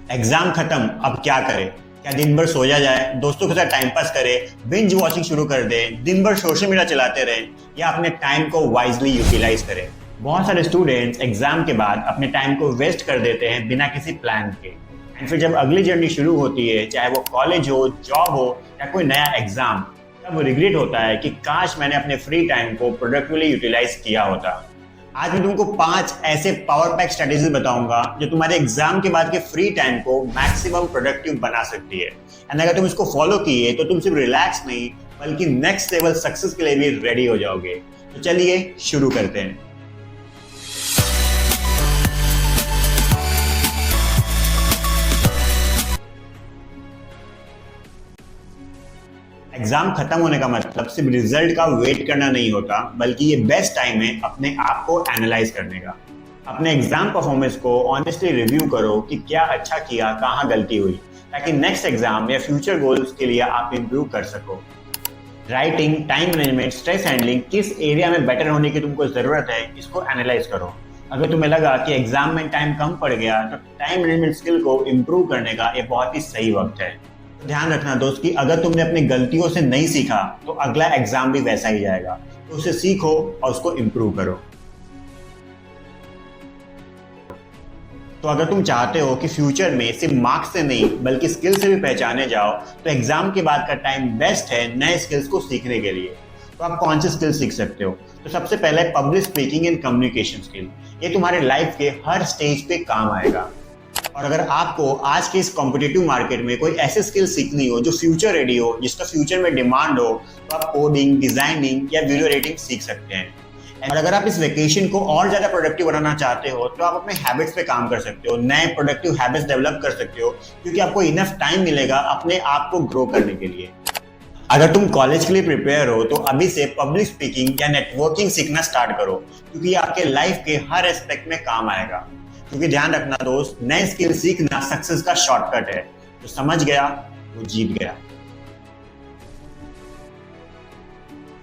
Exam खत्म, अब क्या करें? क्या दिन भर सोया जाए, दोस्तों के साथ टाइम पास करें, बिंज वॉचिंग शुरू कर दें, दिन भर सोशल मीडिया चलाते रहें, या अपने टाइम को वाइजली यूटिलाइज करें? बहुत सारे स्टूडेंट्स एग्जाम के बाद अपने टाइम को वेस्ट कर देते हैं बिना किसी प्लान के। एंड फिर जब अगली जर्नी शुरू होती है, चाहे वो कॉलेज हो, जॉब हो या कोई नया एग्जाम, तब रिग्रेट होता है कि काश मैंने अपने फ्री टाइम को प्रोडक्टिवली यूटिलाइज किया होता। आज मैं तुमको 5 ऐसे पावर पैक स्ट्रेटेजीज बताऊंगा जो तुम्हारे एग्जाम के बाद के फ्री टाइम को मैक्सिमम प्रोडक्टिव बना सकती है। एंड अगर तुम इसको फॉलो किए तो तुम सिर्फ रिलैक्स नहीं बल्कि नेक्स्ट लेवल सक्सेस के लिए भी रेडी हो जाओगे। तो चलिए शुरू करते हैं। एग्जाम खत्म होने का मतलब सिर्फ रिजल्ट का वेट करना नहीं होता, बल्कि ये बेस्ट टाइम है अपने आप को एनालाइज करने का। अपने एग्जाम परफॉर्मेंस को ऑनेस्टली रिव्यू करो कि क्या अच्छा किया, कहाँ गलती हुई, ताकि नेक्स्ट एग्जाम या फ्यूचर गोल्स के लिए आप इम्प्रूव कर सको। Writing, time management, stress handling, किस एरिया में बेटर होने की तुमको जरूरत है, इसको एनालाइज करो। अगर तुम्हें लगा कि एग्जाम में टाइम कम पड़ गया तो टाइम मैनेजमेंट स्किल को इम्प्रूव करने का ये बहुत ही सही वक्त है। ध्यान रखना दोस्त कि अगर तुमने अपनी गलतियों से नहीं सीखा तो अगला एग्जाम भी वैसा ही जाएगा। तो उसे सीखो और उसको इम्प्रूव करो। तो अगर तुम चाहते हो कि फ्यूचर में सिर्फ मार्क्स से नहीं बल्कि स्किल से भी पहचाने जाओ, तो एग्जाम के बाद का टाइम बेस्ट है नए स्किल्स को सीखने के लिए। तो आप कौन से स्किल सीख सकते हो? तो सबसे पहले public speaking and communication skill. ये तुम्हारे लाइफ के हर स्टेज पे काम आएगा। और अगर आपको आज के इस कॉम्पिटिटिव मार्केट में कोई ऐसे स्किल सीखनी हो जो फ्यूचर रेडी हो, जिसका फ्यूचर में डिमांड हो, तो आप कोडिंग, डिजाइनिंग या वीडियो एडिटिंग सीख सकते हैं। और अगर आप इस वेकेशन को और ज्यादा प्रोडक्टिव बनाना चाहते हो तो आप अपने हैबिट्स पे काम कर सकते हो, नए प्रोडक्टिव हैबिट्स डेवलप कर सकते हो, क्योंकि आपको इनफ टाइम मिलेगा अपने आप को ग्रो करने के लिए। अगर तुम कॉलेज के लिए प्रिपेयर हो तो अभी से पब्लिक स्पीकिंग या नेटवर्किंग सीखना स्टार्ट करो, क्योंकि ये आपके लाइफ के हर एस्पेक्ट में काम आएगा। क्योंकि ध्यान रखना दोस्त, नए स्किल सीखना सक्सेस का शॉर्टकट है। जो समझ गया वो जीत गया।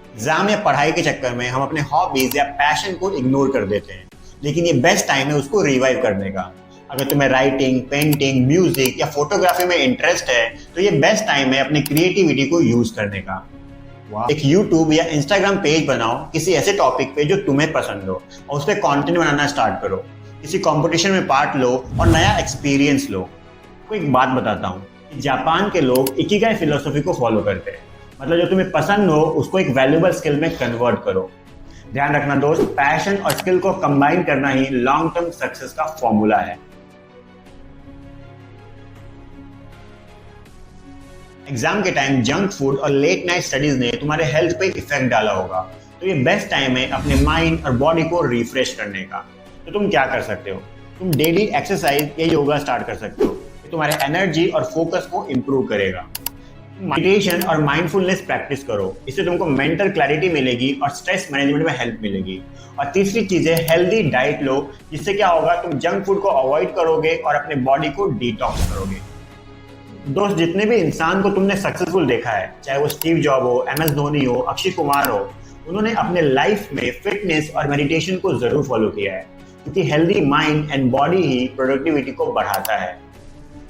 एग्जाम या पढ़ाई के चक्कर में हम अपने हॉबीज या पैशन को इग्नोर कर देते हैं, लेकिन ये बेस्ट टाइम है उसको रिवाइव करने का। अगर तुम्हें राइटिंग, पेंटिंग, म्यूजिक या फोटोग्राफी में इंटरेस्ट है तो ये बेस्ट टाइम है अपनी क्रिएटिविटी को यूज करने का। एक यूट्यूब या इंस्टाग्राम पेज बनाओ किसी ऐसे टॉपिक पे जो तुम्हें पसंद हो और उस पर कॉन्टेंट बनाना स्टार्ट करो। किसी कंपटीशन में पार्ट लो और नया एक्सपीरियंस लो। आपको एक बात बताता हूँ कि जापान के लोग इकिगाई फिलोसॉफी को फॉलो करते हैं। मतलब जो तुम्हें पसंद हो उसको एक वैल्यूएबल स्किल में कन्वर्ट करो। ध्यान रखना दोस्त, पैशन और स्किल को कंबाइन करना ही लॉन्ग टर्म सक्सेस का फॉर्मूला है। एग्जाम के टाइम जंक फूड और लेट नाइट स्टडीज ने तुम्हारे हेल्थ पे इफेक्ट डाला होगा, तो ये बेस्ट टाइम है अपने माइंड और बॉडी को रिफ्रेश करने का। तो तुम क्या कर सकते हो? तुम डेली एक्सरसाइज या योगा स्टार्ट कर सकते हो। ये तुम्हारे एनर्जी और फोकस को इम्प्रूव करेगा। मेडिटेशन और माइंडफुलनेस प्रैक्टिस करो, इससे तुमको मेंटल क्लैरिटी मिलेगी और स्ट्रेस मैनेजमेंट में हेल्प मिलेगी। और तीसरी चीज है हेल्दी डाइट लो, जिससे क्या होगा, तुम जंक फूड को अवॉइड करोगे और अपने बॉडी को डिटॉक्स करोगे। दोस्त, जितने भी इंसान को तुमने सक्सेसफुल देखा है, चाहे वो स्टीव जॉब हो, MS धोनी हो, अक्षय कुमार हो, उन्होंने अपने लाइफ में फिटनेस और मेडिटेशन को जरूर फॉलो किया है, क्योंकि healthy mind and body he productivity को बढ़ाता है।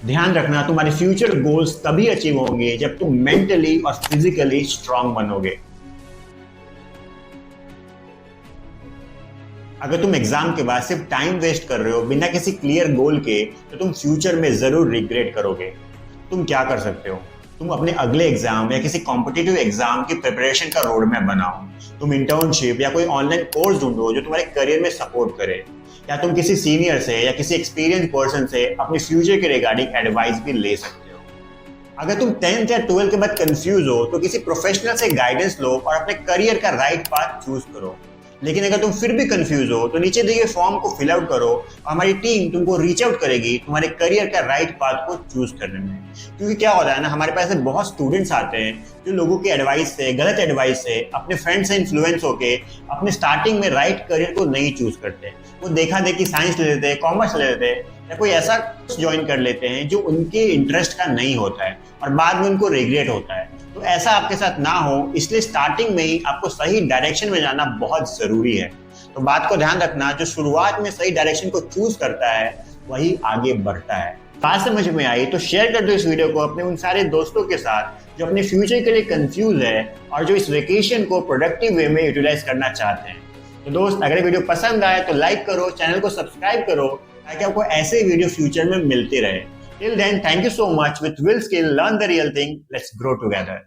ध्यान रखना, तुम्हारे फ्यूचर गोल्स तभी अचीव होंगे जब तुम मेंटली और फिजिकली स्ट्रांग बनोगे। अगर तुम एग्जाम के बाद सिर्फ टाइम वेस्ट कर रहे हो बिना किसी क्लियर गोल के, तो तुम फ्यूचर में जरूर रिग्रेट करोगे। तुम क्या कर सकते हो? तुम अपने अगले एग्जाम या किसी कॉम्पिटिटिव एग्जाम की प्रिपरेशन का रोड मैप बनाओ। तुम इंटर्नशिप या कोई ऑनलाइन कोर्स ढूंढो जो तुम्हारे करियर में सपोर्ट करे, या तुम किसी सीनियर से या किसी एक्सपीरियंस पर्सन से अपने फ्यूचर के रिगार्डिंग एडवाइस भी ले सकते हो। अगर तुम 10th या 12th के बाद कंफ्यूज हो तो किसी प्रोफेशनल से गाइडेंस लो और अपने करियर का राइट पाथ चूज करो। लेकिन अगर तुम फिर भी कंफ्यूज हो तो नीचे दिए गए फॉर्म को फिल आउट करो और हमारी टीम तुमको रीच आउट करेगी तुम्हारे करियर का राइट पाथ को चूज करने में। क्योंकि क्या होता है ना, हमारे पास ऐसे बहुत स्टूडेंट्स आते हैं जो लोगों के एडवाइस से, गलत एडवाइस से, अपने फ्रेंड से इन्फ्लुएंस होके अपने स्टार्टिंग में राइट करियर को नहीं चूज करते। वो देखा देखी साइंस ले लेते हैं, कॉमर्स ले लेते हैं, या कोई ऐसा ज्वाइन कर लेते हैं जो उनके इंटरेस्ट का नहीं होता है और बाद में उनको रिग्रेट होता है। तो ऐसा आपके साथ ना हो, इसलिए स्टार्टिंग में ही आपको सही डायरेक्शन में जाना बहुत जरूरी है। तो बात को ध्यान रखना, जो शुरुआत में सही डायरेक्शन को चूज करता है वही आगे बढ़ता है। बात समझ में आई तो शेयर कर दो इस वीडियो को अपने उन सारे दोस्तों के साथ जो अपने फ्यूचर के लिए कंफ्यूज है और जो इस वेकेशन को प्रोडक्टिव वे में यूटिलाइज करना चाहते हैं। तो दोस्त, अगर वीडियो पसंद आए तो लाइक करो, चैनल को सब्सक्राइब करो ताकि आपको ऐसे वीडियो फ्यूचर में मिलते रहे। Till then, thank you so much. With will skill learn the real thing, let's grow together.